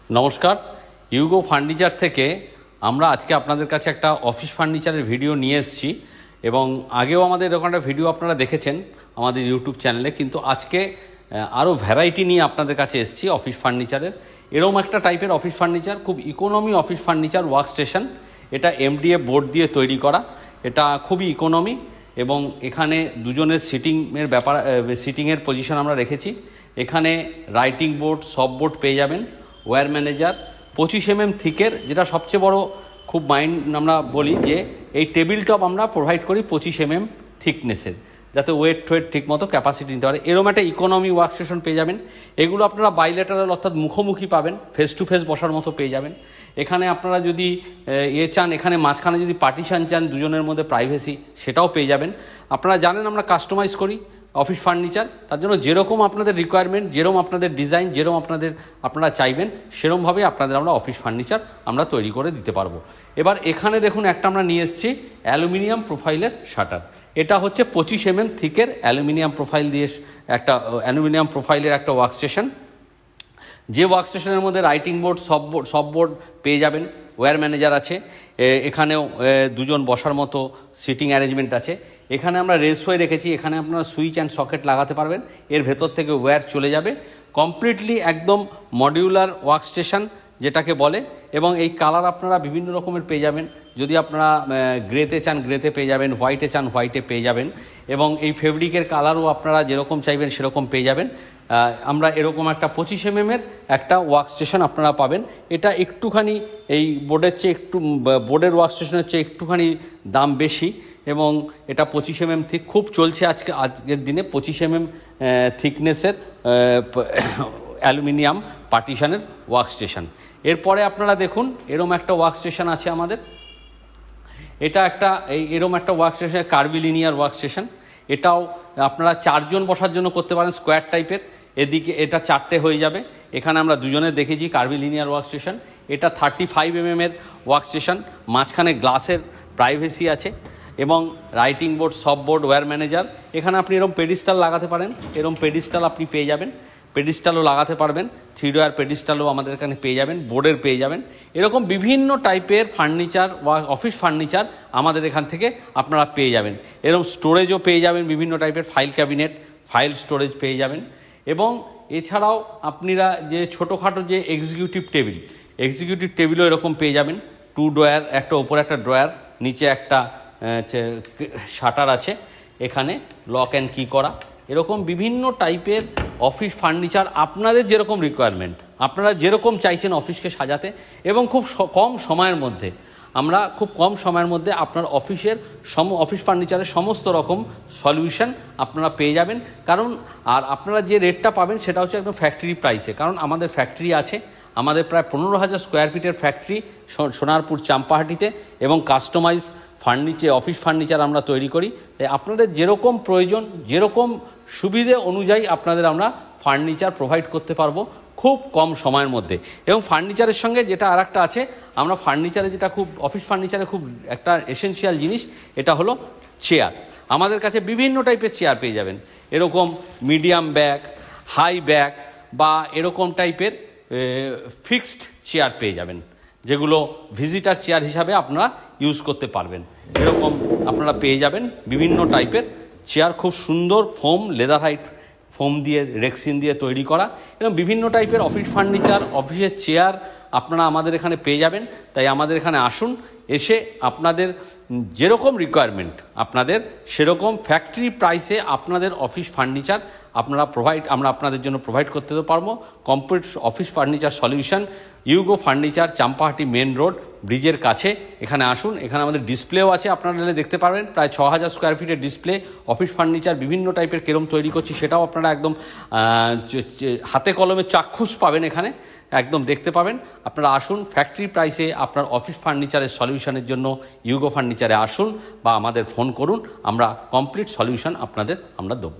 নমস্কার, you go furniture থেকে আমরা আজকে আপনাদের কাছে একটা অফিস ফার্নিচারের ভিডিও নিয়ে এসেছি এবং আগেও আমাদের এরকম একটা ভিডিও আপনারা দেখেছেন আমাদের ইউটিউব চ্যানেলে, কিন্তু আজকে আরও ভ্যারাইটি নিয়ে আপনাদের কাছে এসেছি অফিস ফার্নিচারের। এরকম একটা টাইপের অফিস ফার্নিচার, খুব economy office furniture work station. এটা এমডিএফ বোর্ড দিয়ে তৈরি করা, এটা খুবই ইকোনমি এবং এখানে দুজনের সিটিংয়ের ব্যাপার, সিটিংয়ের পজিশন আমরা রেখেছি। এখানে রাইটিং বোর্ড, সব বোর্ড পেয়ে যাবেন, ওয়্যার ম্যানেজার 25 mm থিকের, যেটা সবচেয়ে বড় খুব আমরা বলি যে এই টেবিল টপ আমরা প্রোভাইড করি 25 mm থিকনেসের, যাতে ওয়েট ঠিক মতো ক্যাপাসিটি নিতে পারে। এরকম একটা ইকোনমি ওয়ার্ক স্টেশন পেয়ে যাবেন। এগুলো আপনারা বাইলেটারাল অর্থাৎ মুখোমুখি পাবেন, ফেস টু ফেস বসার মতো পেয়ে যাবেন। এখানে আপনারা যদি চান, এখানে মাঝখানে যদি পার্টিশন চান দুজনের মধ্যে প্রাইভেসি, সেটাও পেয়ে যাবেন। আপনারা জানেন আমরা কাস্টমাইজ করি অফিস ফার্নিচার, তার জন্য যেরকম আপনাদের রিকোয়ারমেন্ট, যেরকম আপনাদের ডিজাইন, যেরকম আপনারা চাইবেন সেরকমভাবে আপনাদের আমরা অফিস ফার্নিচার আমরা তৈরি করে দিতে পারবো। এবার এখানে দেখুন একটা আমরা নিয়ে এসেছি অ্যালুমিনিয়াম প্রোফাইলের শাটার। এটা হচ্ছে 25 mm থিকের অ্যালুমিনিয়াম প্রোফাইল দিয়ে একটা অ্যালুমিনিয়াম প্রোফাইলের একটা ওয়ার্ক স্টেশন। যে ওয়ার্ক স্টেশনের মধ্যে রাইটিং বোর্ড, সব বোর্ড পেয়ে যাবেন, ওয়্যার ম্যানেজার আছে, এখানেও দুজন বসার মতো সিটিং অ্যারেঞ্জমেন্ট আছে। এখানে আমরা রেসওয়ে রেখেছি, এখানে আপনারা সুইচ অ্যান্ড সকেট লাগাতে পারবেন, এর ভেতর থেকে ওয়্যার চলে যাবে। কমপ্লিটলি একদম মডিউলার ওয়ার্ক স্টেশন যেটাকে বলে, এবং এই কালার আপনারা বিভিন্ন রকমের পেয়ে যাবেন। যদি আপনারা গ্রেতে চান গ্রেতে পেয়ে যাবেন, হোয়াইটে চান হোয়াইটে পেয়ে যাবেন, এবং এই ফেব্রিকের কালারও আপনারা যেরকম চাইবেন সেরকম পেয়ে যাবেন। আমরা এরকম একটা 25 mm একটা ওয়ার্ক স্টেশন আপনারা পাবেন। এটা একটুখানি এই বোর্ডের চেয়ে বোর্ডের ওয়ার্ক স্টেশনের চেয়ে একটুখানি দাম বেশি, এবং এটা 25 mm থিক, খুব চলছে আজকের দিনে 25 mm থিকনেসের অ্যালুমিনিয়াম পার্টিশনের ওয়ার্ক স্টেশন। এরপরে আপনারা দেখুন এরম একটা ওয়ার্ক স্টেশন আছে আমাদের। এটা একটা এরম একটা work station, curvilinear work station. এটাও আপনারা 4 জন বসার জন্য করতে পারেন, স্কোয়ার টাইপের। এদিকে এটা 4টে হয়ে যাবে। এখানে আমরা দুজনে দেখেছি কার্ভিলিনিয়ার ওয়ার্ক স্টেশন। এটা 35 mm এর ওয়ার্ক স্টেশন, মাঝখানে গ্লাসের প্রাইভেসি আছে, এবং রাইটিং বোর্ড, সব বোর্ড, ওয়্যার ম্যানেজার। এখানে আপনি এরকম পেডিস্টাল লাগাতে পারেন, এরকম পেডিস্টাল আপনি পেয়ে যাবেন, পেডিস্টালও লাগাতে পারবেন, 3 ডয়ার পেডিস্টালও আমাদের এখানে পেয়ে যাবেন, বোর্ডের পেয়ে যাবেন। এরকম বিভিন্ন টাইপের ফার্নিচার বা অফিস ফার্নিচার আমাদের এখান থেকে আপনারা পেয়ে যাবেন। এরকম স্টোরেজও পেয়ে যাবেন, বিভিন্ন টাইপের ফাইল ক্যাবিনেট, ফাইল স্টোরেজ পেয়ে যাবেন। এবং এছাড়াও আপনারা যে ছোটোখাটো যে এক্সিকিউটিভ টেবিলও এরকম পেয়ে যাবেন। 2 ডয়ার, একটা ওপরে একটা ড্রয়ার, নিচে একটা শাটার আছে, এখানে লক অ্যান্ড কি করা। এরকম বিভিন্ন টাইপের অফিস ফার্নিচার আপনাদের যেরকম রিকোয়ারমেন্ট, আপনারা যেরকম চাইছেন অফিসকে সাজাতে, এবং খুব কম সময়ের মধ্যে আমরা আপনার অফিস ফার্নিচারের সমস্ত রকম সলিউশন আপনারা পেয়ে যাবেন। কারণ আর আপনারা যে রেটটা পাবেন সেটা হচ্ছে একদম ফ্যাক্টরি প্রাইসে, কারণ আমাদের ফ্যাক্টরি আছে, আমাদের প্রায় 15,000 স্কোয়ার ফিটের ফ্যাক্টরি সোনারপুর চাম্পাহাটিতে, এবং কাস্টমাইজ অফিস ফার্নিচার আমরা তৈরি করি। তাই আপনাদের যেরকম প্রয়োজন, যেরকম সুবিধে অনুযায়ী আপনাদের আমরা ফার্নিচার প্রোভাইড করতে পারবো খুব কম সময়ের মধ্যে। এবং ফার্নিচারের সঙ্গে যেটা আর একটা আছে, আমরা ফার্নিচারে যেটা খুব অফিস ফার্নিচারে খুব একটা এসেনশিয়াল জিনিস, এটা হলো চেয়ার। আমাদের কাছে বিভিন্ন টাইপের চেয়ার পেয়ে যাবেন, এরকম মিডিয়াম ব্যাক, হাই ব্যাক, বা এরকম টাইপের ফিক্সড চেয়ার পেয়ে যাবেন, যেগুলো ভিজিটার চেয়ার হিসাবে আপনারা ইউজ করতে পারবেন। এরকম আপনারা পেয়ে যাবেন বিভিন্ন টাইপের চেয়ার, খুব সুন্দর ফোম, লেদার হাইট ফোম দিয়ে, রেক্সিন দিয়ে তৈরি করা। এবং বিভিন্ন টাইপের অফিস ফার্নিচার, অফিসের চেয়ার আপনারা আমাদের এখানে পেয়ে যাবেন। তাই আমাদের এখানে আসুন, এসে আপনাদের যেরকম রিকোয়ারমেন্ট আপনাদের সেরকম ফ্যাক্টরি প্রাইসে আপনাদের অফিস ফার্নিচার আমরা আপনাদের জন্য প্রোভাইড করতে পারবো। কমপ্লিট অফিস ফার্নিচার সলিউশন, ইউগো ফার্নিচার, চাম্পাহাটি মেন রোড ব্রিজের কাছে। এখানে আসুন, এখানে আমাদের ডিসপ্লেও আছে, আপনারা দেখতে পারবেন। প্রায় 6,000 স্কোয়ার ফিটের ডিসপ্লে, অফিস ফার্নিচার বিভিন্ন টাইপের কেরম তৈরি করছি সেটাও আপনারা একদম হাতে কলমে চাক্ষুষ পাবেন, এখানে একদম দেখতে পাবেন। আপনারা আসুন, ফ্যাক্টরি প্রাইসে আপনার অফিস ফার্নিচারের সলিউশনের জন্য ইউগো ফার্নিচারে আসুন, বা আমাদের ফোন করুন, আমরা কমপ্লিট সলিউশন আপনাদের আমরা দেবো।